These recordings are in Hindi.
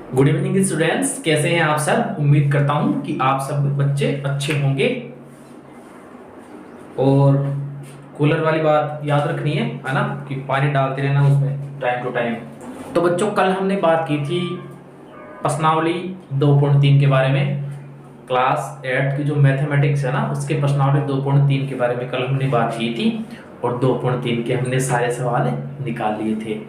गुड इवनिंग स्टूडेंट्स, कैसे हैं आप सब। उम्मीद करता हूं कि आप सब बच्चे अच्छे होंगे। और कूलर वाली बात याद रखनी है ना, कि पानी डालते रहना उसमें टाइम टू टाइम। तो बच्चों, कल हमने बात की थी प्रश्नावली 2.3 के बारे में। क्लास 8 की जो मैथमेटिक्स है ना, उसके प्रश्नावली 2.3 के बारे में कल हमने बात की थी। और 2.3 के हमने सारे सवाल निकाल लिए थे।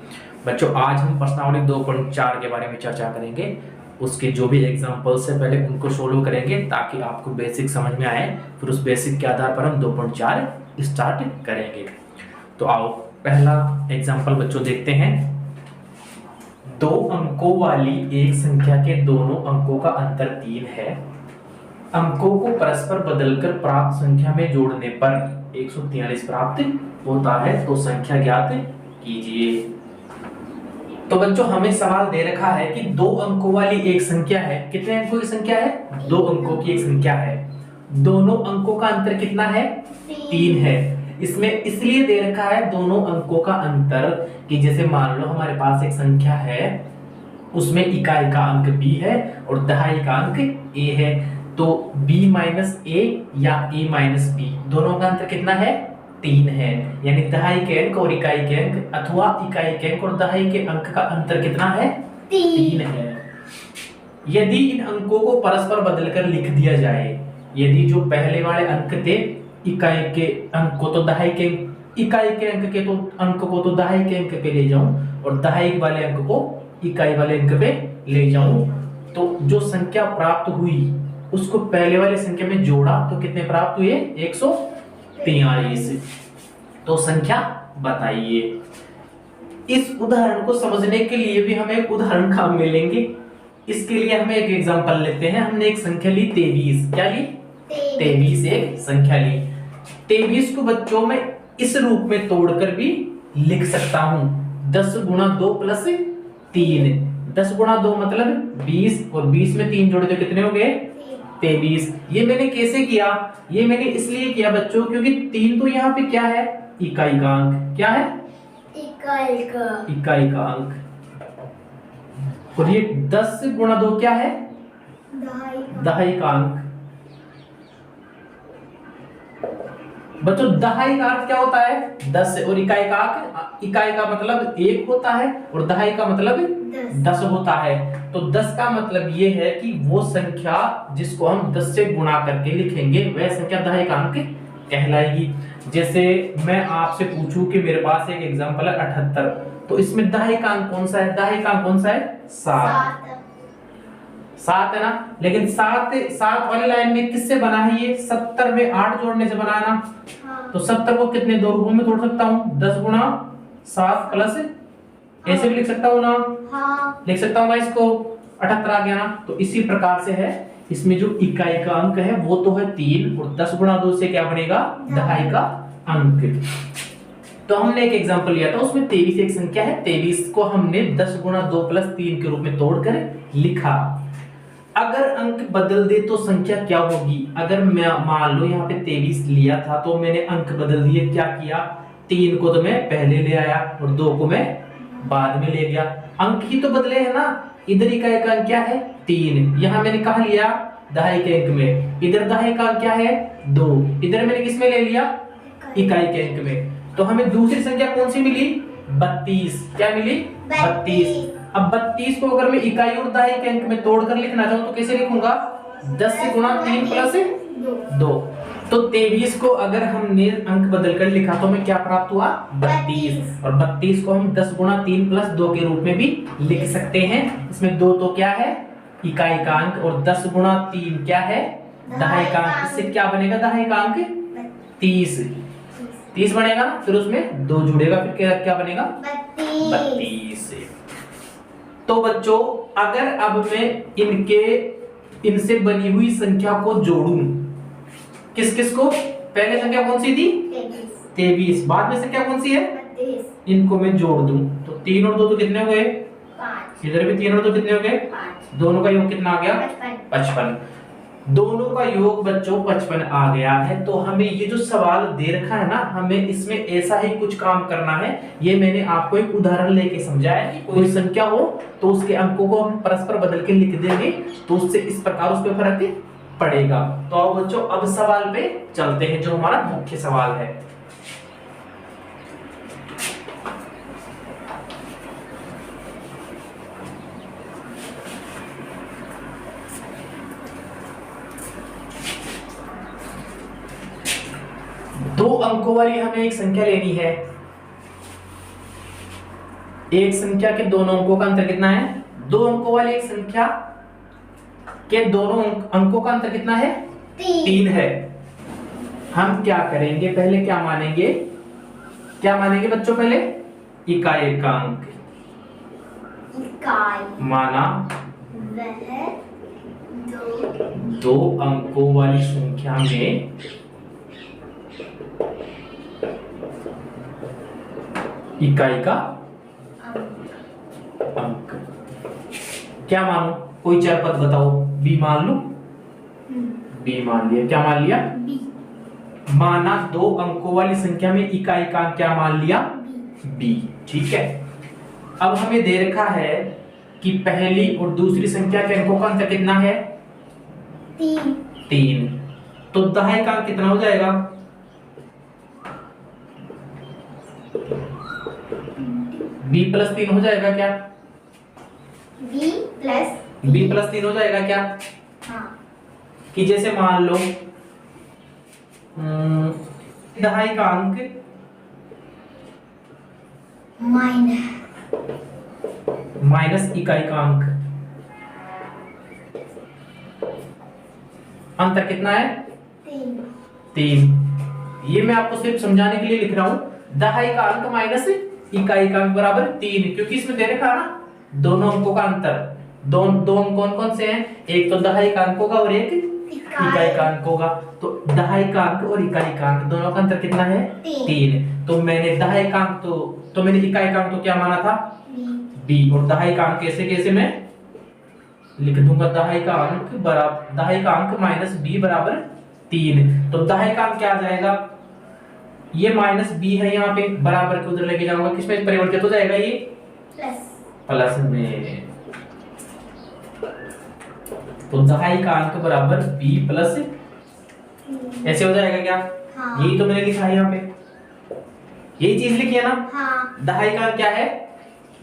बच्चों, आज हम प्रश्नावली 2.4 के बारे में चर्चा करेंगे। उसके जो भी एग्जांपल्स है पहले उनको सोल्व करेंगे ताकि आपको बेसिक समझ में आए। फिर उस बेसिक के आधार पर हम 2.4 स्टार्ट करेंगे। तो आओ पहला एग्जांपल बच्चों देखते हैं। दो अंकों वाली एक संख्या के दोनों अंकों का अंतर 3 है। अंकों को परस्पर बदलकर प्राप्त संख्या में जोड़ने पर 143 प्राप्त होता है, तो संख्या ज्ञात कीजिए। तो बच्चों, हमें सवाल दे रखा है कि दो अंकों वाली एक संख्या है। कितने अंकों की संख्या है? दो अंकों की एक संख्या है। दोनों अंकों का अंतर कितना है? 3 है। इसमें इसलिए दे रखा है दोनों अंकों का अंतर कि जैसे मान लो हमारे पास एक संख्या है, उसमें इकाई का अंक b है और दहाई का अंक a है। तो b माइनस a या a माइनस b, दोनों का अंतर कितना है? 3 है। यानी दहाई के अंक और इकाई के अंक, अथवा इकाई के अंक और दहाई के अंक का अंतर कितना है? 3 है। यदि इन अंकों को परस्पर बदलकर लिख दिया जाए, यदि जो पहले वाले अंक थे इकाई के अंक को तो दहाई के, इकाई के अंक के तो अंक को तो दहाई के अंक पे ले जाऊं और दहाई वाले अंक को इकाई वाले अंक पे ले जाऊं, तो जो संख्या प्राप्त हुई उसको पहले वाली संख्या में जोड़ा तो कितने प्राप्त हुए? 143। तो संख्या बताइए। इस उदाहरण को समझने के लिए भी हमें एक उदाहरण काम में लेंगे। इसके लिए हमें एक एग्जांपल लेते हैं। हमने एक संख्या ली 23। क्या ली? 23 एक संख्या ली। 23 को बच्चों में इस रूप में तोड़कर भी लिख सकता हूं, 10 गुणा 2 प्लस 3। 10 गुणा 2 मतलब 20 और 20 में 3 जोड़े तो कितने हो गए? 23। ये मैंने कैसे किया? ये मैंने इसलिए किया बच्चों क्योंकि 3 तो यहाँ पे क्या है? इकाई का अंक। क्या है? इकाई का अंक। और ये 10 गुणा 2 क्या है? दहाई का अंक। बच्चों, दहाई का अर्थ क्या होता है? 10। और इकाई का अंक, इकाई का मतलब 1 होता है और दहाई का मतलब 10 होता है। तो 10 का मतलब ये है कि वो संख्या जिसको हम 10 से गुणा करके लिखेंगे वह संख्या दहाई का अंक कहलाएगी। जैसे मैं आपसे पूछूं कि मेरे पास एक एग्जांपल है 78, तो इसमें दहाई का अंक कौन सा है? दहाई का अंक कौन सा है? 7 है ना। लेकिन 7 वाली लाइन में किससे बना है? ये 70 में 8 जोड़ने से बना है ना। तो 70 को कितने दो रूपों में तोड़ सकता हूँ? 10 गुणा 7 प्लस ऐसे भी लिख सकता हूँ ना। लिख सकता हूँ इसको, 78 आ गया ना। तो इसी प्रकार से है, इसमें जो इकाई का अंक है वो तो है 3 और 10 गुणा 2 से क्या बनेगा? दहाई का अंक। तो हमने एक एग्जांपल लिया था, उसमें 23 एक संख्या है। 23 को हमने 10 गुणा 2 प्लस 3 के रूप में तोड़कर लिखा। अगर अंक बदल दे तो संख्या क्या होगी? अगर मैं मान लो यहाँ पे 23 लिया था तो मैंने अंक बदल दिए। क्या किया? 3 को तो मैं पहले ले आया और 2 को मैं बाद में ले गया। अंक ही तो बदले है ना। इधर इकाई का अंक क्या है? 3। यहाँ मैंने कहा लिया? दहाई के अंक में। इधर दहाई का अंक क्या है? 2। इधर मैंने किस में ले लिया? इकाई के अंक में। तो हमें दूसरी संख्या कौन सी मिली? 32। क्या मिली? 32। अब 32 को अगर मैं इकाई और दहाई के अंक में तोड़कर लिखना चाहूं तो कैसे लिखूंगा? 10 गुणा 3 प्लस 2। तो 23 को अगर हमने अंक बदलकर लिखा तो हमें क्या प्राप्त हुआ? 32। और 32 को हम 10 गुणा 3 प्लस 2 के रूप में भी लिख सकते हैं। इसमें 2 तो क्या है? इकाई का अंक, और 10 गुणा 3 क्या है? दहाई का अंक। इससे क्या बनेगा? दहाई का अंक 30 बनेगा ना। फिर उसमें 2 जुड़ेगा, फिर क्या बनेगा? 32। तो बच्चों, अगर अब मैं इनसे बनी हुई संख्या को जोड़ूं, किस किस को? पहले संख्या कौन सी थी? 23। बाद में संख्या कौन सी है? 32। इनको मैं जोड़ दूं तो 3 और 2 तो कितने हो गए? 5। इधर भी 3 और 2 कितने हो गए? 5। दोनों का योग कितना आ गया? 55। दोनों का योग बच्चों 55 आ गया है। तो हमें ये जो सवाल दे रखा है ना, हमें इसमें ऐसा ही कुछ काम करना है। ये मैंने आपको एक उदाहरण लेके समझाया कि कोई संख्या हो तो उसके अंकों को हम परस्पर बदल के लिख देंगे, तो उससे इस प्रकार उस पर फर्क पड़ेगा। तो आओ बच्चों अब सवाल पे चलते हैं, जो हमारा मुख्य सवाल है। दो अंकों वाली हमें एक संख्या लेनी है। एक संख्या के दोनों अंकों का अंतर कितना है? दो अंकों वाली एक संख्या के दोनों अंकों का अंतर कितना है? 3 है। हम क्या करेंगे, पहले क्या मानेंगे? क्या मानेंगे बच्चों? पहले इकाई एकांक माना वह दो अंकों वाली संख्या में इकाई का अंक। क्या मानो? कोई चार पद बताओ। बी मान लो। बी मान लिया। क्या मान लिया? बी। माना दो अंकों वाली संख्या में इकाई का अंक क्या मान लिया? बी। ठीक है। अब हमें दे रखा है कि पहली और दूसरी संख्या के अंकों का अंतर कितना है? 3। तो दहाई का अंक कितना हो जाएगा? b प्लस 3 हो जाएगा क्या? b प्लस 3 हो जाएगा क्या? हाँ। कि जैसे मान लो दहाई का अंक माइनस इकाई का अंक, अंतर कितना है? 3। ये मैं आपको सिर्फ समझाने के लिए लिख रहा हूं। दहाई का अंक माइनस इकाई का अंक बराबर 3, क्योंकि इसमें दे रखा ना दोनों अंकों का अंतर। दो अंक कौन कौन से हैं? एक तो दहाई का अंक होगा और एक इकाई का अंक होगा। तो दहाई का अंक और इकाई का अंक दोनों का अंतर कितना है? 3। तो मैंने दहाई का अंक तो मैंने इकाई का अंक तो क्या माना था? b। और दहाई का अंक कैसे कैसे मैं लिख दूंगा? दहाई का अंक माइनस b बराबर 3। तो दहाई का अंक क्या आ जाएगा? ये माइनस b है, यहाँ पे बराबर के उधर लेके जाऊंगा, किसमें परिवर्तित हो जाएगा? ये प्लस में। तो दहाई का अंक बराबर b प्लस, ऐसे हो जाएगा क्या? हाँ। यही तो मैंने लिखा है यहाँ पे, यही चीज लिखी है ना? हाँ। दहाई का अंक क्या है?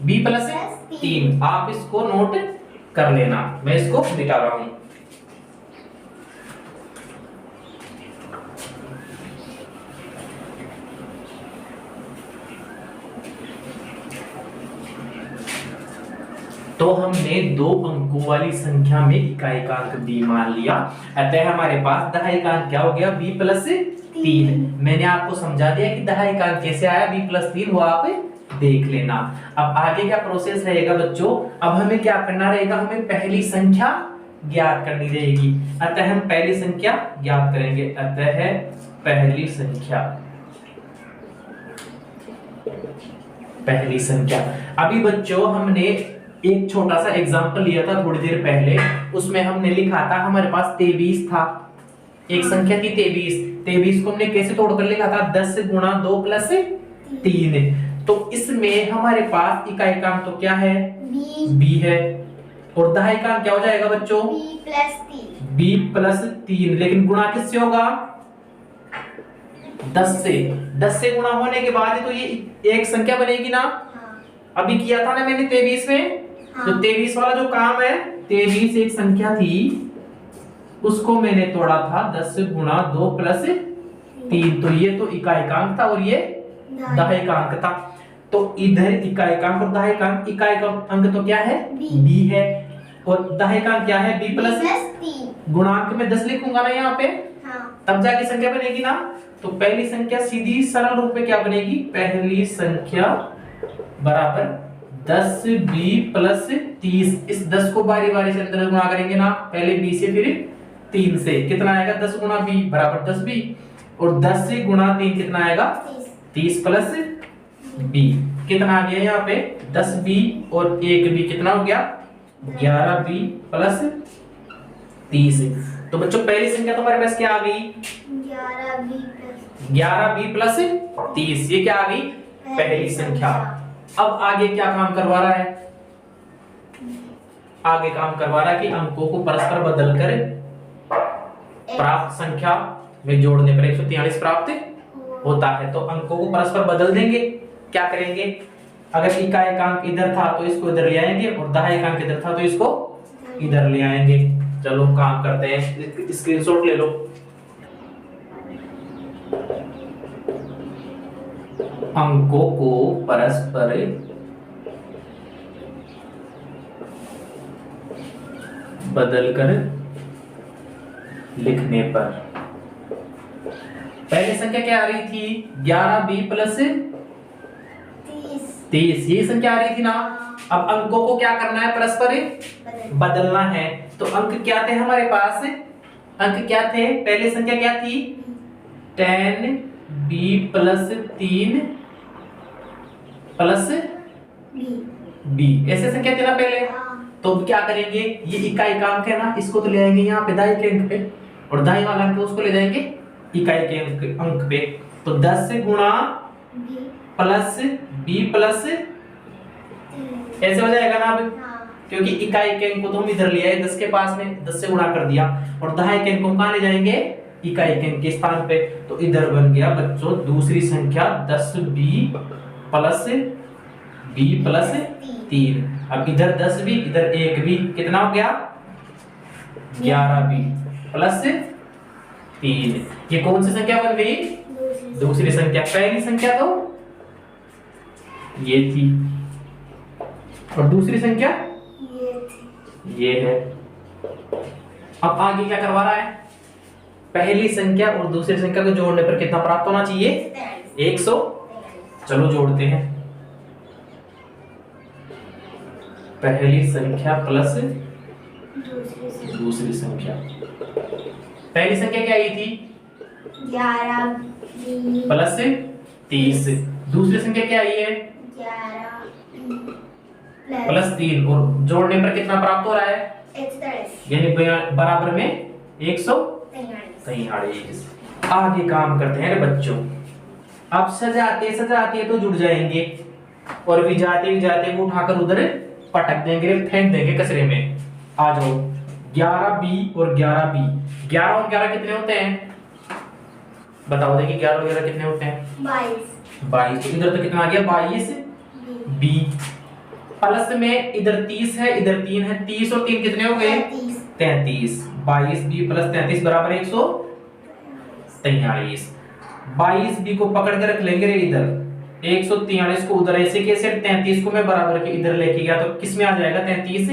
b plus 3। आप इसको नोट कर लेना, मैं इसको मिटा रहा हूं। तो हमने दो अंकों वाली संख्या में इकाई का अंक b मान लिया, अतः हमारे पास दहाई का अंक क्या हो गया? b plus 3। मैंने आपको समझा दिया कि दहाई का अंक कैसे आया, b प्लस 3, वो आप देख लेना। अब आगे क्या प्रोसेस रहेगा बच्चों? अब हमें क्या करना रहेगा? हमें पहली संख्या ज्ञात करनी रहेगी, अतः हम पहली संख्या ज्ञात करेंगे। अतः पहली संख्या। अभी बच्चों हमने एक छोटा सा एग्जांपल लिया था थोड़ी देर पहले, उसमें हमने लिखा था हमारे पास 23 था, एक संख्या थी 23 को हमने कैसे तोड़ कर लिखा था? 10 गुणा 2 प्लस 3। तो इसमें हमारे पास इकाई का अंक तो क्या है? b है, और दहाई का अंक क्या हो जाएगा बच्चों? b plus 3। लेकिन गुणा किससे होगा? 10 से गुणा होने के बाद तो ये एक संख्या बनेगी ना? अभी किया था ना मैंने 23 में। तो 23 वाला जो काम है, 23 एक संख्या थी, उसको मैंने तोड़ा था 10 गुणा 2 प्लस 3। तो ये तो इकाई का अंक था और ये दहाई का अंक था। तो इधर इकाई का अंक और दहाई का अंक, इकाई का अंक तो क्या है? b है, और दहाई का अंक क्या है? b plus 3। गुणांक में 10 लिखूंगा ना यहाँ पे, तब जाके संख्या बनेगी ना। तो पहली संख्या सीधी सरल रूप में क्या बनेगी? पहली संख्या बराबर 10b प्लस 30। इस 10 को बारी बारी से अंदर गुणा करेंगे ना, पहले b से फिर 3 से। कितना आएगा? 10 गुणा b बराबर 10b, और 10 से गुणा 3 कितना आएगा? 30 प्लस b। कितना आ गया यहाँ पे? 10b और 1b कितना हो गया? 11b plus 30। तो बच्चों पहली संख्या तो हमारे पास क्या आ गई? 11b plus 30। ये क्या आ गई? पहली संख्या। अब आगे क्या काम करवा रहा है? आगे काम करवा रहा है कि अंकों को परस्पर बदलकर प्राप्त संख्या में जोड़ने पर 143 प्राप्त होता है। तो अंकों को परस्पर बदल देंगे। क्या करेंगे? अगर इकाई अंक इधर था तो इसको इधर ले आएंगे, और दहाई अंक इधर था तो इसको इधर ले आएंगे। चलो काम करते हैं, स्क्रीनशॉट ले लो। अंकों को परस्पर बदलकर लिखने पर पहली संख्या क्या आ रही थी? 11b plus 30। ये संख्या आ रही थी ना। अब अंकों को क्या करना है? परस्पर बदलना है। तो अंक क्या थे हमारे पास? अंक क्या थे? पहली संख्या क्या थी? 10b plus 3 plus b। ऐसे संख्या थी ना पहले। तो अब क्या करेंगे? ये इकाई अंक है ना, इसको तो ले आएंगे यहाँ पे दाई के अंक पे, और दाई वाला अंक उसको ले जाएंगे इकाई के अंक पे। तो 10 गुणा प्लस b प्लस ऐसे हो जाएगा ना अब, क्योंकि इकाई के अंक को तो हम इधर ले आए 10 के पास में, 10 से गुणा कर दिया, और दहाई के अंक को कहां ले जाएंगे? इकाई के अंक के स्थान पे। तो इधर बन गया बच्चों दूसरी संख्या 10b प्लस b प्लस 3। अब इधर 10b इधर 1b, कितना हो गया? 11b plus 3। ये कौन सी संख्या बन गई? दूसरी संख्या। पहली संख्या तो ये थी, और दूसरी संख्या ये है। अब आगे क्या करवा रहा है? पहली संख्या और दूसरी संख्या को जोड़ने पर कितना प्राप्त होना चाहिए? 100। चलो जोड़ते हैं। पहली संख्या प्लस दूसरी संख्या। पहली संख्या क्या आई थी? 11b plus 30। दूसरी संख्या क्या आई है? 11b प्लस 3, और जोड़ने पर कितना प्राप्त हो रहा है? 143 यानी बराबर में 143। आगे काम करते हैं बच्चों। अब सजाते सजाते तो जुड़ जाएंगे, और भी जाते वो उठाकर उधर पटक देंगे, फेंक देंगे कचरे में। आ जाओ। 11b और 11b। 11 और 11 कितने होते हैं? बताओ देखिए 11 और 11 कितने होते हैं? 22। तो इधर तो कितना आ गया? 22b प्लस में इधर 30 है, इधर 3 है। 30 और 3 कितने हो गए? 33। 22b प्लस 33 बराबर 143। 22b को पकड़ के रख लेंगे रे इधर, 143 को उधर, ऐसे कैसे 33 को मैं बराबर के इधर लेके गया तो किस में आ जाएगा? 33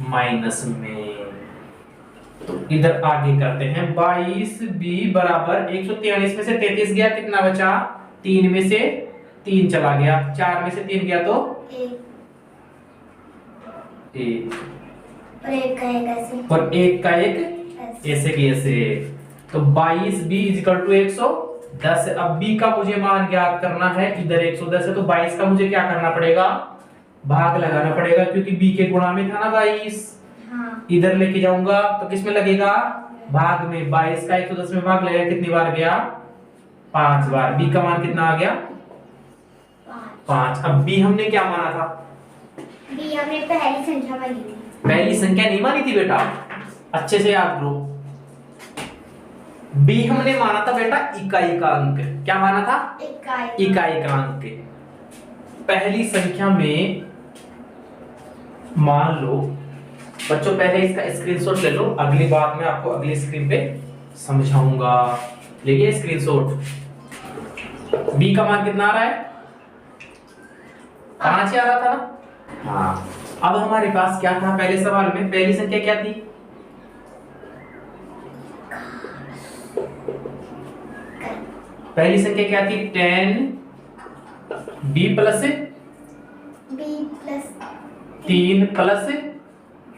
माइनस में। तो इधर आगे करते हैं। 22b बराबर 143 में से 33 गया, कितना बचा? 3 में से 3 चला गया, 4 में से 3 गया तो 1 और 1 का 1 ऐसे की ऐसे। तो 22b इक्वल टू 110। अब b का मुझे मान ज्ञात करना है। इधर 110 है तो 22 का मुझे क्या करना पड़ेगा? भाग लगाना पड़ेगा, क्योंकि b के गुणा में था ना 22। इधर लेके जाऊंगा तो किस में लगेगा? भाग में। 22 का 110 में भाग लगेगा, कितनी बार गया? 5 बार। b का मान कितना आ गया? 5। अब b हमने क्या माना था? b हमने पहली संख्या मानी थी। पहली संख्या नहीं मानी थी बेटा, अच्छे से याद करो। b हमने माना था बेटा इकाई का अंक। क्या माना था? इकाई का अंक। पहली संख्या में मान लो बच्चों, पहले इसका स्क्रीनशॉट ले लो, अगली बार मैं आपको अगली स्क्रीन पे समझाऊंगा। देखिए स्क्रीनशॉट। b का मान कितना आ रहा है? 5 ही आ रहा था ना। हाँ, अब हमारे पास क्या था पहले सवाल में? पहली संख्या क्या थी? पहली संख्या क्या थी? 10b plus 3 plus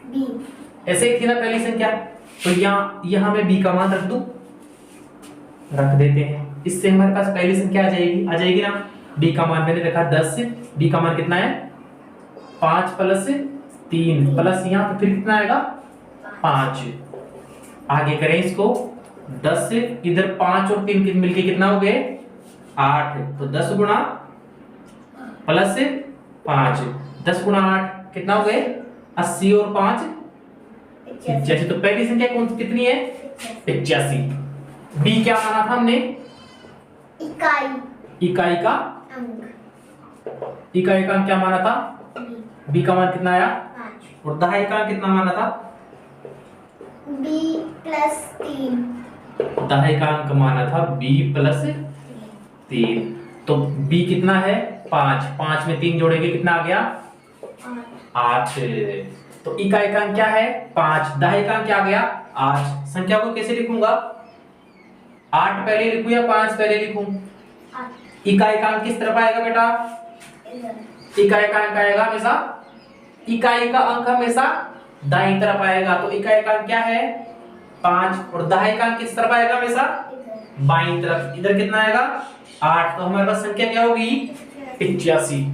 b। ऐसे ही थी ना पहली संख्या। तो यहाँ मैं b का मान रख दूं, रख देते हैं। इससे हमारे पास पहली संख्या आ जाएगी ना। b का मान मैंने रखा 10। b का मान कितना है? 5 प्लस 3 प्लस यहाँ पे फिर कितना आएगा? 5। आगे करें इसको 10 से, इधर 5 और 3 मिलके कितना हो गए 8, तो 10 गुणा प्लस 5, 10 गुणा 8 कितना हो गए 80 और 5 85। तो पहली संख्या कौन कितनी है 85। बी क्या माना था हमने इकाई का अंक क्या माना था बी का मान कितना आया 5 और दहाई का अंक कितना माना था b प्लस 3 दहाई का अंक माना था b प्लस 3। तो b कितना है 5, 5 में 3 जोड़ेंगे कितना आ गया 8। तो इकाई का अंक क्या है 5, दहाई का अंक क्या आ गया 8। संख्या को कैसे लिखूंगा 8 पहले लिखूं या 5 पहले लिखूं। इकाई का अंक किस तरफ आएगा बेटा इकाई का अंक आएगा हमेशा इकाई का अंक हमेशा दाईं तरफ आएगा। तो इकाई का अंक क्या है 5 और दहाई का अंक किस तरफ आएगा हमेशा बाईं तरफ। इधर कितना आएगा 8। तो हमारे पास संख्या क्या होगी 85।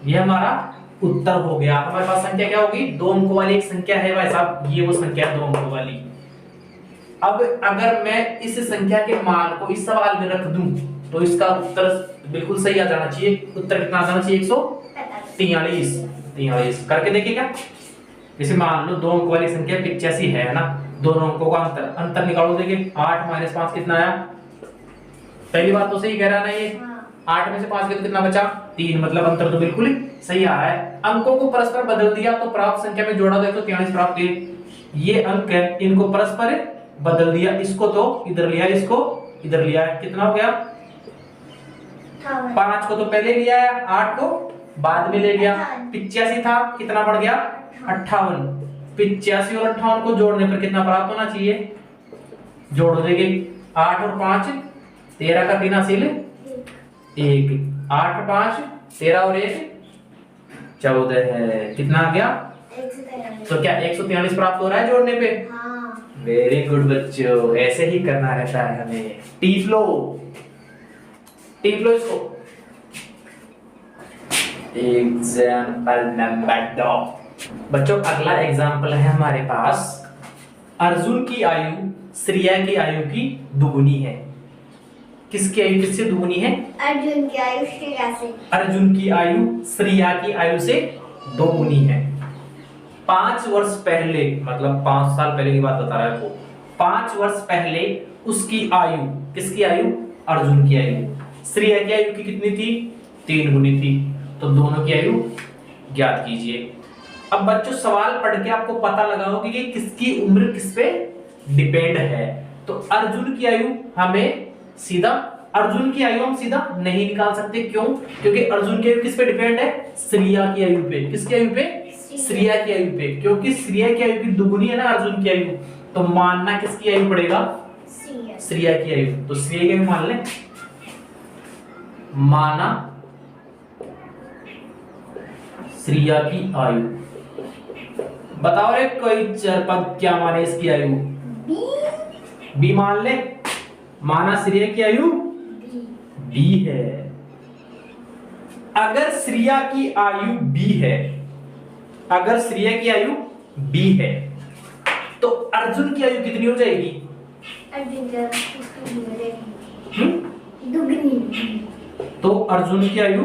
ये हमारा उत्तर हो गया। हमारे पास संख्या क्या होगी 2 अंकों वाली एक संख्या है भाई साहब, ये वो संख्या 2 अंकों वाली। अब अगर मैं इस संख्या के मान को इस सवाल में रख दूं तो इसका उत्तर बिल्कुल सही आ जाना चाहिए। उत्तर कितना आ जाना चाहिए 143 करके देखिए क्या। जैसे मान लो 2 अंकों वाली संख्या 85 है ना, दोनों अंकों का अंतर निकालो। देखिए 8 - 5 कितना आया। पहली बात तो सही कह रहा है ना ये 8 में से 5 गए तो कितना बचा 3, मतलब अंतर तो बिल्कुल ही सही आ रहा है। अंकों को परस्पर बदल दिया तो प्राप्त संख्या में जोड़ा तो 143 प्राप्त हुए। ये अंक है इनको परस्पर बदल दिया, इसको तो इधर लिया इसको इधर लिया, कितना हो गया 5 को तो पहले लिया है 8 को बाद में ले लिया। 85 था कितना बढ़ गया 58। 85 और 58 को जोड़ने पर कितना प्राप्त होना चाहिए। जोड़ देंगे 8 और 5 13 का 3 हासिल 1, 8 5 13 और 1 14 है, कितना आ गया। तो क्या 143 प्राप्त हो रहा है जोड़ने पे। वेरी गुड बच्चों, ऐसे ही करना रहता है हमें। टीप लो इसको। एग्जाम्पल नंबर 2 बच्चों, अगला एग्जाम्पल है हमारे पास। अर्जुन की आयु श्रेया की आयु की दुगुनी है। किसकी आयु किससे दुगुनी है अर्जुन की आयु श्रेया से। अर्जुन की आयु श्रेया की आयु से दोगुनी है। 5 वर्ष पहले, मतलब 5 साल पहले की बात बता रहा है वो। 5 वर्ष पहले उसकी आयु, किसकी आयु अर्जुन की आयु श्रेया की आयु की कितनी थी 3 गुनी थी। तो दोनों की आयु ज्ञात कीजिए। अब बच्चों सवाल पढ़ के आपको पता लगा होगा कि किसकी उम्र किस पे डिपेंड है। तो अर्जुन की आयु हमें सीधा अर्जुन की आयु हम सीधा नहीं निकाल सकते। क्यों? क्योंकि अर्जुन की आयु किस पे डिपेंड है श्रेया की आयु पे। किसकी आयु पे श्रेया की आयु पे, क्योंकि श्रेया की आयु की दुगुनी है ना अर्जुन की आयु। तो मानना किसकी आयु पड़ेगा श्रेया की आयु। तो श्रेया की आयु मान ले, माना श्रेया की आयु। बताओ रे कोई चरपद क्या माने इसकी आयु बी मान ले। माना श्रेया की आयु बी है। अगर श्रेया की आयु बी है, अगर श्रेया की आयु बी है तो अर्जुन की आयु कितनी हो जाएगी अर्जुन की दुगनी। तो अर्जुन की आयु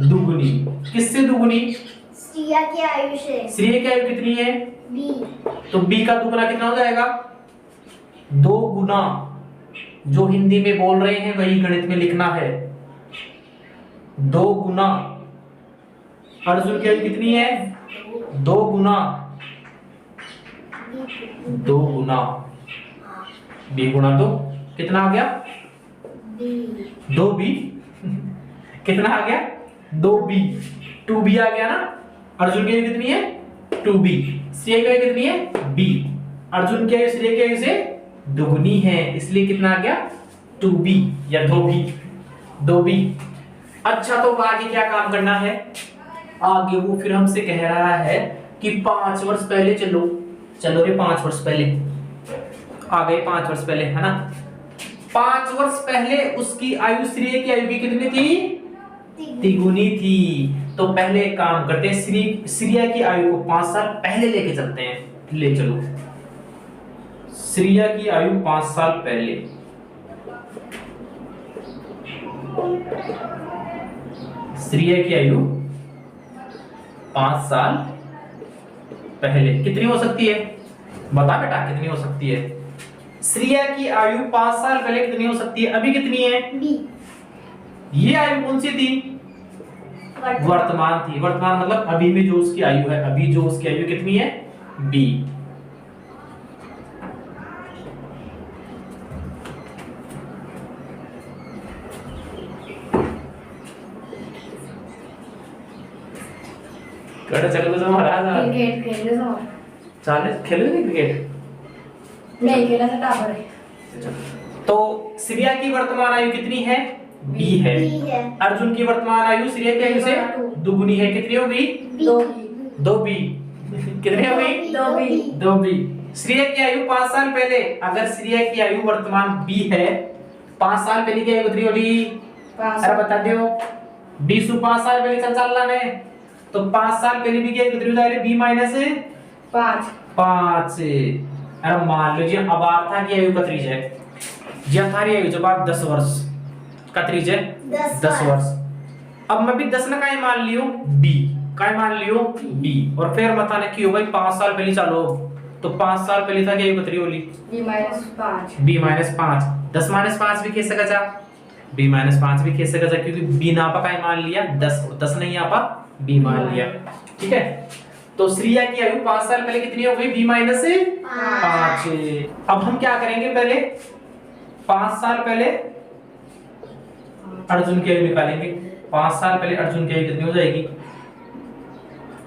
दुगुनी। किससे दुगुनी श्रेया की आयु से। श्रेया की आयु कितनी है बी। तो बी का दुगुना कितना हो जाएगा 2 गुना। जो हिंदी में बोल रहे हैं वही गणित में लिखना है। 2 गुना अर्जुन की आयु कितनी है 2 गुना 2 गुना बी गुना 2 कितना आ गया 2b कितना आ गया 2b 2b आ गया ना। अर्जुन की आयु कितनी है 2b, श्रेया की आयु कितनी है b। अर्जुन की आयु श्रेया की आयु से दुगुनी है, इसलिए कितना आ गया 2b या 2b। अच्छा तो आगे क्या काम करना है। आगे वो फिर हमसे कह रहा है कि 5 वर्ष पहले चलो रे 5 वर्ष पहले आ गए। 5 वर्ष पहले है ना। 5 वर्ष पहले उसकी आयु श्रेया की आयु की कितनी थी तिगुनी थी। तो पहले एक काम करते हैं, श्रेया की आयु को 5 साल पहले लेके चलते हैं। ले चलो। श्रिया की आयु 5 साल पहले, श्रिया की आयु 5 साल पहले कितनी हो सकती है? बता बेटा कितनी हो सकती है? श्रिया की आयु 5 साल पहले कितनी हो सकती है? अभी कितनी है? बी। ये आयु कौन सी थी? वर्तमान थी। वर्तमान मतलब अभी में जो उसकी आयु है, अभी जो उसकी आयु कितनी है? बी। चलो तो महाराज क्रिकेट खेले तो चाले खेलोगे क्रिकेट? नहीं खेला था टावर है। तो श्रिया की वर्तमान आयु कितनी है? बी है। बी है। अर्जुन की वर्तमान आयु श्रिया की आयु से दुगुनी है। कितनी हो गई? दो दो बी। कितनी हो गई? दो बी। दो बी। श्रिया की आयु 5 साल पहले, अगर श्रिया की आयु वर्तमान बी है, 5 साल पहले की आयु कितनी होगी? अरे बता दो। बी सु 5 साल पहले चल रहा है, तो 5 साल पहले भी की आयु कितनी हो जाएगी? B minus 5। अरे मान लो जी अब आर्था की आयु कतरी है, यथारी आयु जब आप 10 वर्ष कतरी है 10 वर्ष। अब मैं भी 10 ना काय मान लियो बी, काय मान लियो बी, और फिर बताने की हो भाई 5 साल पहले चलो, तो 5 साल पहले था क्या कतरी होली? B minus 5। 10 माइनस 5 भी खेल सका जा, बी माइनस 5 भी खेल सका जा, क्योंकि बी ना पा काय मान लिया 10 नहीं आपा बी मान लिया। ठीक है, तो श्रिया की आयु 5 साल पहले कितनी हो गई? B minus 5। अब हम क्या करेंगे? पहले 5 साल पहले अर्जुन की आयु निकालेंगे। 5 साल पहले अर्जुन की आयु कितनी हो जाएगी?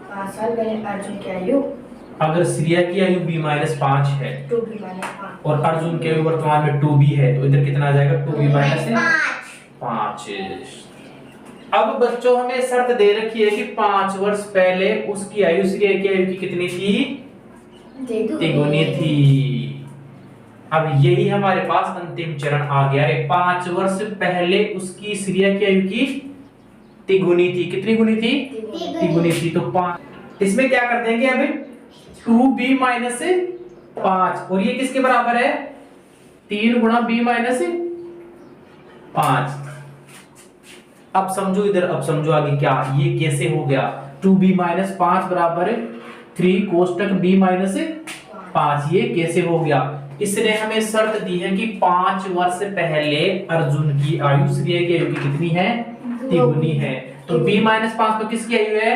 5 साल पहले अर्जुन की आयु, अगर श्रिया की आयु बी माइनस 5 है 2b माइनस 5 और अर्जुन की आयु वर्तमान में 2b है, तो इधर कितना आ जाएगा? 2b minus 5। अब बच्चों हमें शर्त दे रखी है कि 5 वर्ष पहले उसकी आयु श्रिया की आयु की कितनी थी? तिगुनी थी। अब यही हमारे पास अंतिम चरण आ गया है। 5 वर्ष पहले उसकी श्रिया की आयु की तिगुनी थी। कितनी गुनी थी? तिगुनी थी। तो 5 इसमें क्या कर देंगे? अभी 2b माइनस 5, और ये किसके बराबर है? 3 गुणा b माइनस 5। अब समझो इधर, अब समझो आगे क्या ये कैसे हो गया? 2b माइनस 5 बराबर 3 कोष्टक b माइनस 5। ये कैसे हो गया? इसने हमें शर्त दी है कि 5 वर्ष पहले अर्जुन की आयु श्रिया की आयु की कितनी है? तिगुनी है। तो b माइनस 5 तो किसकी आयु है?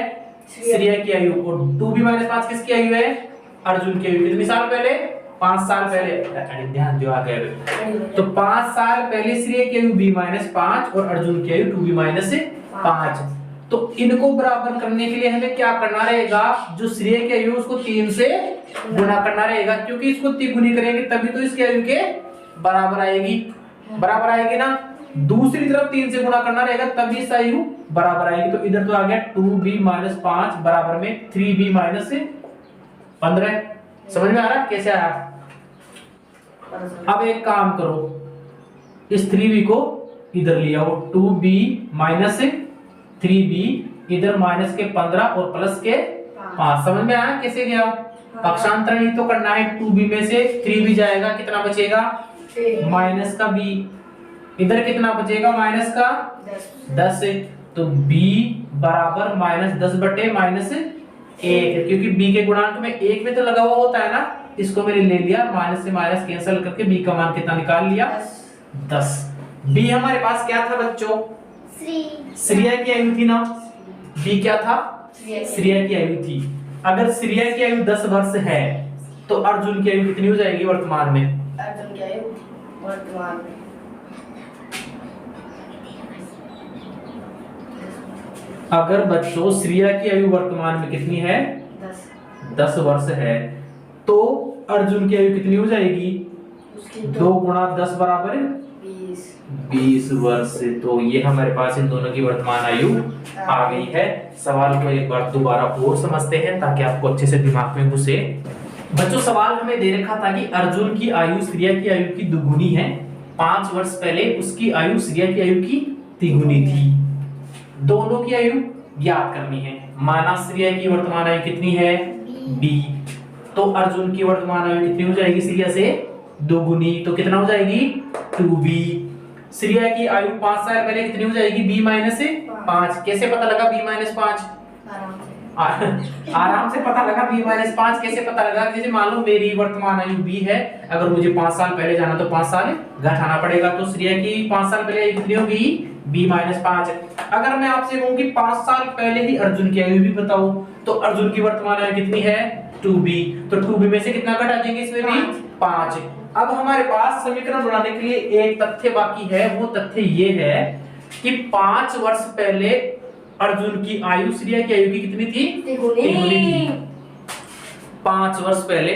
श्रिया की आयु, और 2b माइनस 5 किसकी आयु है? अर्जुन की आयु। कितने साल पहले? 5 साल पहले। ध्यान जो आ गया, तो 5 साल पहले श्रिया की आयु b माइनस 5 और अर्जुन की आयु 2b माइनस 5। तो इनको बराबर करने के लिए हमें क्या करना रहेगा? जो श्रिया की आयु उसको 3 से गुणा करना रहेगा, क्योंकि इसको तिगुनी करेंगे तभी तो इसकी आयु के बराबर आएगी। बराबर आएगी ना? दूसरी तरफ 3 से गुणा करना रहेगा तभी इस आयु बराबर आएगी। तो इधर तो आ गया 2b माइनस 5 बराबर में 3b माइनस 15। समझ में आ रहा कैसे आया? अब एक काम करो, इस 3b को इधर ले आओ, 2b माइनस 3b, इधर माइनस के 15 और प्लस के 5। समझ में आया कैसे गया? पक्षांतरण ही तो करना है। 2b में से 3b जाएगा, कितना बचेगा? माइनस का b। इधर कितना बचेगा? माइनस का 10। तो b बराबर माइनस 10 बटे माइनस 1, क्योंकि b के गुणांक में 1 में तो लगा हुआ होता है ना, इसको मैंने ले लिया, माइनस से माइनस कैंसिल करके b का मान कितना निकाल लिया? 10। b हमारे पास क्या था बच्चों? श्रिया की आयु थी ना। b क्या था? श्रिया की आयु थी। अगर श्रिया की आयु 10 वर्ष है तो अर्जुन की आयु कितनी हो जाएगी वर्तमान में? अर्जुन की आयु वर्तमान में अगर बच्चों श्रिया की आयु वर्तमान में कितनी है? 10 वर्ष है, तो अर्जुन की आयु कितनी हो जाएगी? 2 गुणा 10 बराबर 20 वर्ष। तो ये हमारे पास इन दोनों की वर्तमान आयु आ गई है। सवाल को एक बार दोबारा और समझते हैं ताकि आपको अच्छे से दिमाग में घुसे। बच्चों सवाल हमें दे रखा था कि अर्जुन की आयु श्रिया की आयु की दुगुनी है। 5 वर्ष पहले उसकी आयु श्रिया की आयु की तिगुनी थी। दोनों की आयु ज्ञात करनी है। माना श्रिया की वर्तमान आयु कितनी है? b। तो अर्जुन की वर्तमान आयु कितनी हो जाएगी श्रेया से दोगुनी, तो कितना हो जाएगी 2b। श्रेया की आयु 5 साल पहले कितनी हो जाएगी b माइनस 5। कैसे पता लगा b माइनस 5? आराम से पता लगा b माइनस 5 कैसे पता लगा? जैसे मान लो मेरी वर्तमान आयु b है, अगर मुझे 5 साल पहले जाना तो 5 साल घटाना पड़ेगा, तो श्रेया की 5 साल पहले आयु कितनी होगी b माइनस 5। अगर मैं आपसे कहूं कि 5 साल पहले ही अर्जुन की आयु भी बताओ, तो अर्जुन की वर्तमान आयु कितनी है 2b, तो 2b में से कितना घटा देंगे इसमें भी 5। अब हमारे पास समीकरण बनाने के लिए एक तथ्य बाकी है, वो तथ्य ये है कि 5 वर्ष पहले अर्जुन की आयु श्रेया की आयु की कितनी थी? तिगुनी थी। 5 वर्ष पहले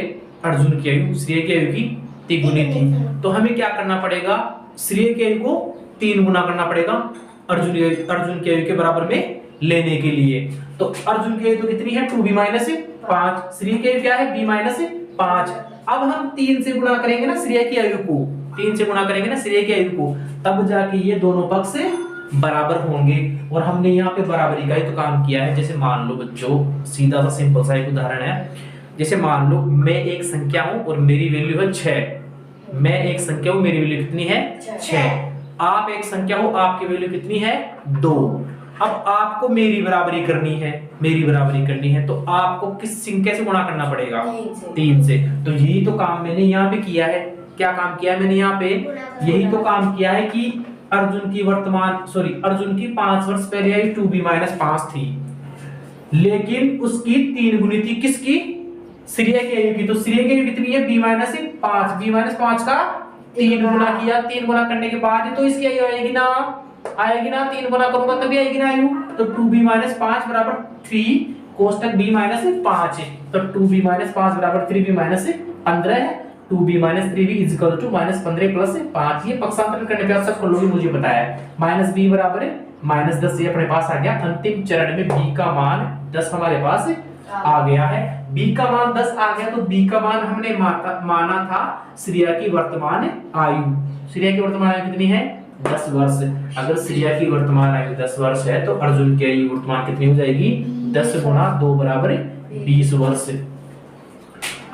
अर्जुन की आयु श्रेया की आयु की तिगुनी थी, तो हमें क्या करना पड़ेगा? श्रेया की आयु को 3 गुना करना पड़ेगा अर्जुन की आयु के बराबर में लेने के लिए। तो अर्जुन की आयु तो कितनी है 2b माइनस 5, श्रेया की आयु क्या है b माइनस 5। अब हम 3 से गुणा करेंगे ना श्रेया की आयु को, 3 से गुणा करेंगे ना श्रेया की आयु को, तब जाके ये दोनों पक्ष बराबर होंगे। और हमने यहाँ पे बराबरी का ही तो काम किया है। जैसे मान लो बच्चों, सीधा सा सिंपल सा एक उदाहरण है। जैसे मान लो मैं एक संख्या हूं और मेरी वैल्यू है 6। मैं एक संख्या हूं, मेरी वैल्यू कितनी है 6। आप एक संख्या हो, आपकी वैल्यू कितनी है 2। अब आपको मेरी बराबरी करनी है, तो आपको किस संख्या से गुणा करना पड़ेगा? 3 से। तो यही तो काम मैंने यहाँ पे किया है। क्या काम किया है मैंने यहाँ पे? यही तो काम किया है कि अर्जुन की 5 वर्ष पहले आयु 2b माइनस 5 थी, लेकिन उसकी 3 गुनी थी किसकी? श्रेया की आयु की। तो श्रेया की आयु कितनी है b माइनस 5। b माइनस 5 का 3 गुना किया, 3 गुना करने के बाद ही तो इसकी आयु आएगी ना 3 गुना करूंगा तभी आएगी ना आयु। तो 2b माइनस 5 बराबर 3 कोष्टक b माइनस 5, तो 2b माइनस 5 बराबर 3b माइनस 15 है। 2b minus 3b is equal to minus 15 plus 5। ये पक्षांतरण करने पे आप सब कर लोगे, मुझे बताया है। माइनस b बराबर माइनस 10, ये अपने पास आ गया। अंतिम चरण में b का मान 10 हमारे पास आ गया है। b का मान 10 आ गया, तो b का मान हमने माना था श्रेया की वर्तमान आयु। श्रेया की वर्तमान आयु कितनी है 10 वर्ष। अगर श्रेया की वर्तमान आयु 10 वर्ष है, तो अर्जुन की आयु वर्तमान कितनी हो जाएगी? 10 गुना 2 बराबर 20 वर्ष।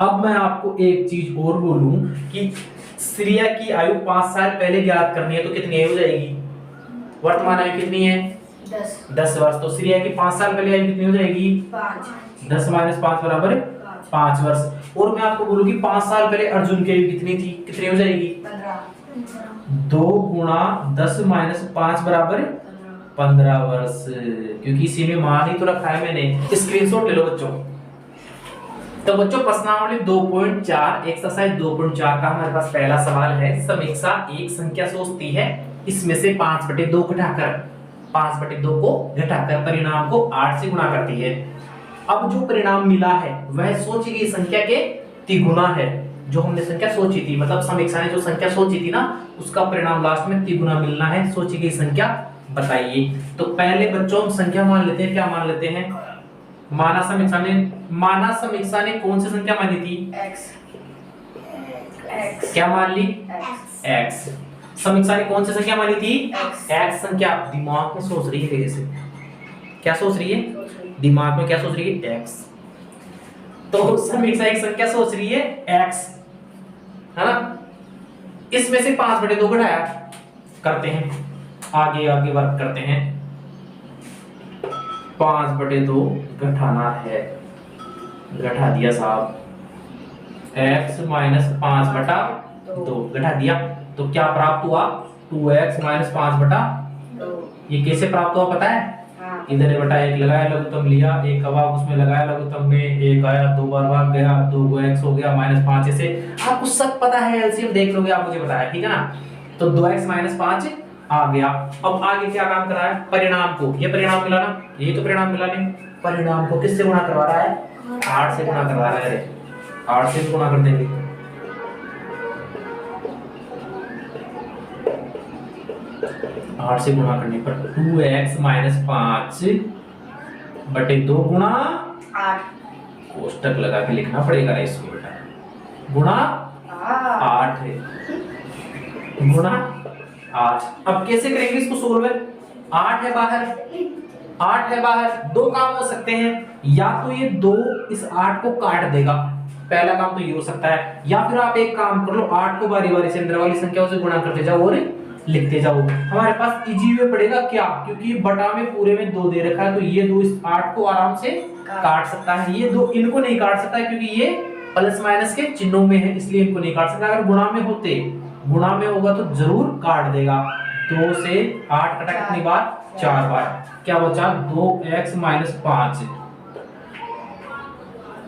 अब मैं आपको एक चीज और बोलूं कि श्रेया की आयु 5 साल पहले ज्ञात करनी है, तो कितनी हो जाएगी? वर्तमान आयु कितनी है 10 वर्ष। तो श्रेया की 5 साल पहले आयु कितनी हो जाएगी? 10 माइनस 5 बराबर 5 वर्ष। और मैं आपको बोलूं कि 5 साल पहले अर्जुन की आयु कितनी थी? कितनी हो जाएगी? 2 गुणा 10 माइनस 5 बराबर 15 वर्ष, क्योंकि इसी में मान ही तो रखा है मैंने। स्क्रीनशॉट ले लो बच्चों। तो बच्चों प्रश्नावली 2.4 एक्सरसाइज 2.4 का हमारे पास पहला सवाल है। समीक्षा एक संख्या सोचती है, इसमें से 5/2 को घटाकर परिणाम को 8 से गुणा करती है। अब जो परिणाम मिला है वह सोची गई संख्या के तिगुना है। जो हमने संख्या सोची थी, मतलब समीक्षा ने जो संख्या सोची थी ना, उसका परिणाम लास्ट में तिगुना मिलना है। सोची गई संख्या बताइए। तो पहले बच्चों हम संख्या मान लेते हैं। क्या मान लेते हैं? माना समीक्षा ने कौन सी संख्या मानी थी? x। क्या मान ली? x। समीक्षा ने कौन सी संख्या मानी थी? x संख्या। दिमाग में सोच रही है, जैसे क्या सोच रही है? दिमाग में क्या सोच रही है? x। तो समीक्षा एक संख्या सोच रही है x, है ना? इसमें से 5/2 घटाया करते हैं, आगे वर्क करते हैं। 5/2 घटाना है, घटा दिया साहब। x माइनस 5/2 घटा दिया, तो क्या प्राप्त हुआ? 2x minus 5/2। ये कैसे प्राप्त हुआ पता है? इधर बटा 1 लगाया, लघुत्तम लिया, 1 का भाग उसमें लगाया, लघुत्तम में 1 आया, 2 बार भाग गया, 2 x हो गया माइनस 5। ऐसे आपको सब पता है, एलसीएम देख लोगे, आप मुझे बताया, ठीक है ना? तो 2x माइनस 5 आ गया। अब आगे क्या काम कर रहा है? परिणाम को, ये परिणाम मिला ना, ये तो परिणाम मिला नहीं, परिणाम को किससे गुणा करवा रहा है? 8 से गुणा करवा रहा है। 8 से गुणा कर देंगे, 8 से गुणा करने पर 2x माइनस 5/2 गुणा 8, कोष्टक लगा के लिखना पड़ेगा इसको बेटा, गुणा 8 है, गुणा 8। अब कैसे करेंगे इसको सोल्व? 8 है बाहर, 8 है बाहर, 2 काम हो सकते हैं। या तो ये 2 इस 8 को काट देगा, पहला काम तो ये हो सकता है, या फिर आप एक काम कर लो, 8 को बारी बारी से अंदर वाली संख्याओं से गुणा करते जाओ और लिखते जाओ। हमारे पास इजी वे पड़ेगा क्या, क्योंकि बटा में पूरे में 2 दे रखा है, तो ये 2 इस 8 को आराम से काट सकता है, ये 2 इनको नहीं काट सकता है क्योंकि ये प्लस माइनस के चिन्हों में है, इसलिए इनको नहीं काट सकता। अगर गुणा में होते, गुणा में होगा तो जरूर काट देगा। 2 से 8 कटा कितनी बार, 4 बार, क्या बचा 2x - 5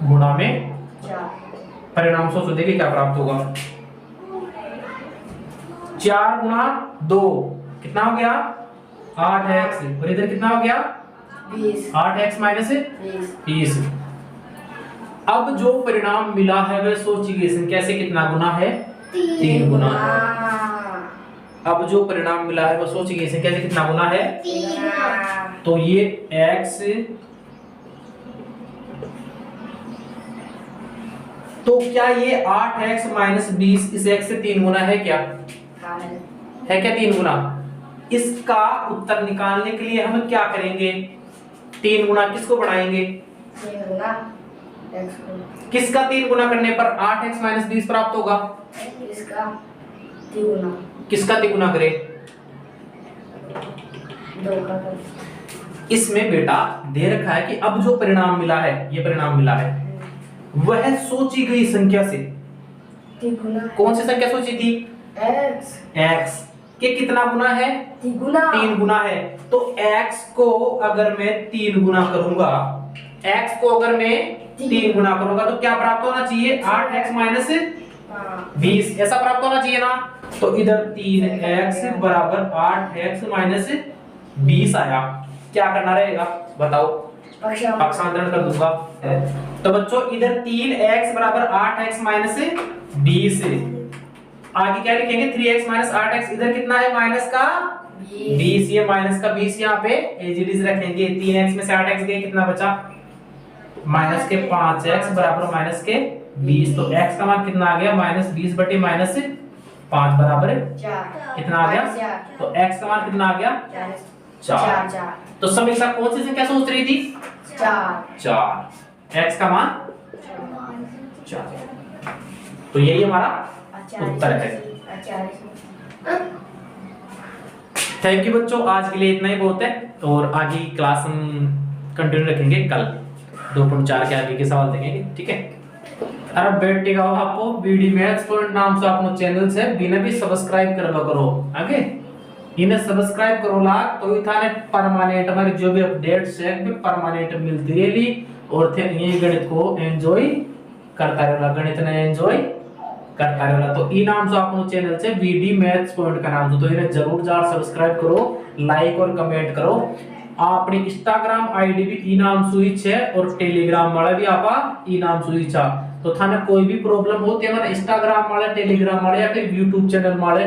गुणा में 4 परिणाम सोचो देखिए क्या प्राप्त होगा। 4 गुणा 2 कितना हो गया 8x, और इधर कितना हो गया 20 8x - 20। अब जो परिणाम मिला है वह सोचिए संख्या से कितना गुना है, 3 गुना। अब जो परिणाम मिला है वह सोचिए संख्या से कितना गुना है, 3 तो ये x, तो क्या ये 8x - 20 इस x से 3 गुना है क्या, है क्या 3 गुना। इसका उत्तर निकालने के लिए हम क्या करेंगे, 3 गुना किसको बढ़ाएंगे, 3 गुना x को, किसका 3 गुना करने पर 8x - 20 प्राप्त होगा, इसका 3 गुना, किसका 3 गुना करे, 2 का कर। इसमें बेटा दे रखा है कि अब जो परिणाम मिला है, ये परिणाम मिला है वह सोची गई संख्या से, 3 गुना, कौन सी संख्या सोची थी, x के कितना गुना है, 3 गुना, 3 गुना है। तो x को अगर मैं 3 गुना करूंगा, x को अगर मैं 3 गुना करूंगा तो क्या प्राप्त होना चाहिए, 8x - 20 ऐसा प्राप्त होना चाहिए ना। तो इधर 3x बराबर 8x - 20 आया, क्या करना रहेगा बताओ, पक्षांतरण कर दूंगा। तो बच्चों इधर 3x बराबर 8x - 20, आगे क्या लिखेंगे 3x - 8x, इधर कितना है माइनस का 20, ये माइनस का 20 यहाँ पे एजीडीज रखेंगे। 3x में से 8x गए, कितना बचा माइनस के 5x बराबर माइनस के 20, तो x का मान कितना आ गया -20 बटे -5 बराबर 4, कितना आ गया, तो x का मान कितना आ गया 4। तो समीक्षा कौन सी संख्या सोच रही थी, 4, x का मान 4, तो यही हमारा उत्तर है। थैंक यू बच्चों, आज के लिए इतना ही बहुत है, और आगे की क्लास हम कंटिन्यू रखेंगे कल 2.4 के आगे के सवाल देखेंगे, ठीक है। अरे बेटेगा आपको बीडी मैथ्स पॉइंट नाम से अपनो चैनल से बिना भी सब्सक्राइब कर लो करो, आगे इन्हें सब्सक्राइब करो ला, तो इथाने परमानेंट हमारे जो भी अपडेट्स है भी परमानेंट मिलती रहेगी, और थे ये गणित को एंजॉय करता रहेगा, गणित ने एंजॉय करता रहेगा। तो ई नाम से अपनो चैनल से बीडी मैथ्स पॉइंट का नाम तो इन्हें जरूर जार सब्सक्राइब करो, लाइक और कमेंट करो। अपनी इंस्टाग्राम आईडी भी ई नाम सुई है, और टेलीग्राम वाला भी आपा ई नाम सुई छा। तो थाने कोई भी प्रॉब्लम होती है, मैंने इंस्टाग्राम वाले, टेलीग्राम वाले या फिर यूट्यूब चैनल वाले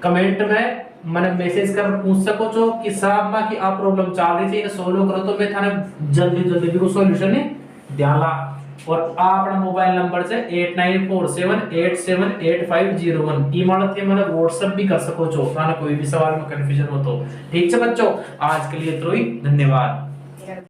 कमेंट में मैंने मैसेज कर पूछ सको छो कि साहब मां की आप प्रॉब्लम चल रही थी सोल्व करो, तो मैं थाने जल्दी जल्दी भी को सॉल्यूशन दियाला। और आप अपना मोबाइल नंबर से 8947878501 ई मानत के मैंने व्हाट्सएप भी कर सको छो, थाने कोई भी सवाल में कंफ्यूजन हो तो। ठीक है बच्चों, आज के लिए इतना ही, धन्यवाद।